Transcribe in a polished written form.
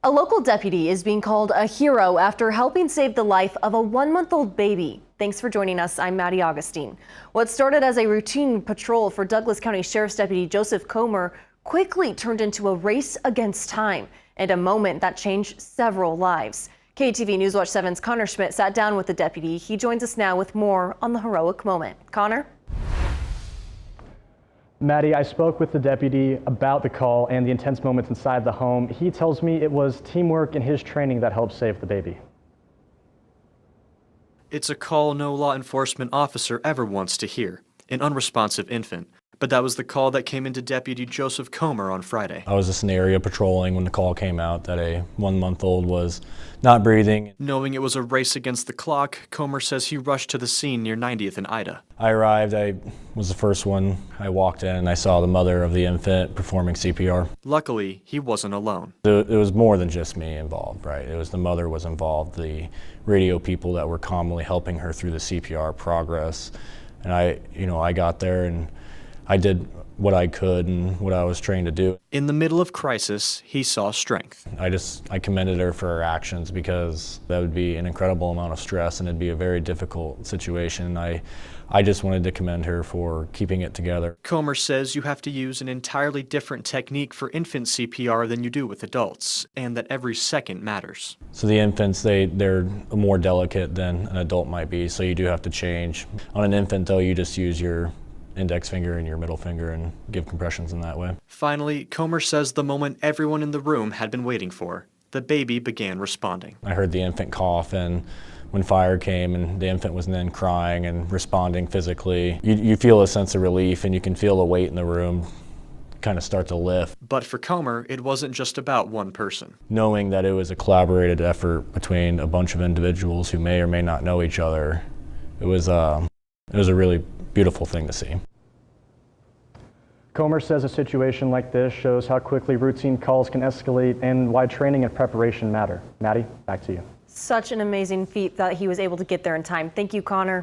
A local deputy is being called a hero after helping save the life of a 1-month-old baby. Thanks for joining us. I'm Maddie Augustine. What started as a routine patrol for Douglas County Sheriff's Deputy Joseph Comer quickly turned into a race against time and a moment that changed several lives. KTV News Watch 7's Connor Schmidt sat down with the deputy. He joins us now with more on the heroic moment. Connor? Maddie, I spoke with the deputy about the call and the intense moments inside the home. He tells me it was teamwork and his training that helped save the baby. It's a call no law enforcement officer ever wants to hear, an unresponsive infant. But that was the call that came into Deputy Joseph Comer on Friday. I was just in the area patrolling when the call came out that a 1-month-old was not breathing. Knowing it was a race against the clock, Comer says he rushed to the scene near 90th and Ida. I arrived, I was the first one. I walked in and I saw the mother of the infant performing CPR. Luckily, he wasn't alone. It was more than just me involved, right? It was the mother was involved, the radio people that were commonly helping her through the CPR progress. And I got there and I did what I could and what I was trained to do. In the middle of crisis, he saw strength. I commended her for her actions because that would be an incredible amount of stress and it'd be a very difficult situation. I just wanted to commend her for keeping it together. Comer says you have to use an entirely different technique for infant CPR than you do with adults, and that every second matters. So the infants, they're more delicate than an adult might be, so you do have to change. On an infant though, you just use your index finger and your middle finger and give compressions in that way. Finally, Comer says the moment everyone in the room had been waiting for. The baby began responding. I heard the infant cough, and when fire came and the infant was then crying and responding physically, you feel a sense of relief and you can feel the weight in the room kind of start to lift. But for Comer, it wasn't just about one person. Knowing that it was a collaborated effort between a bunch of individuals who may or may not know each other, it was a really beautiful thing to see. Comer says a situation like this shows how quickly routine calls can escalate and why training and preparation matter. Maddie, back to you. Such an amazing feat that he was able to get there in time. Thank you, Connor.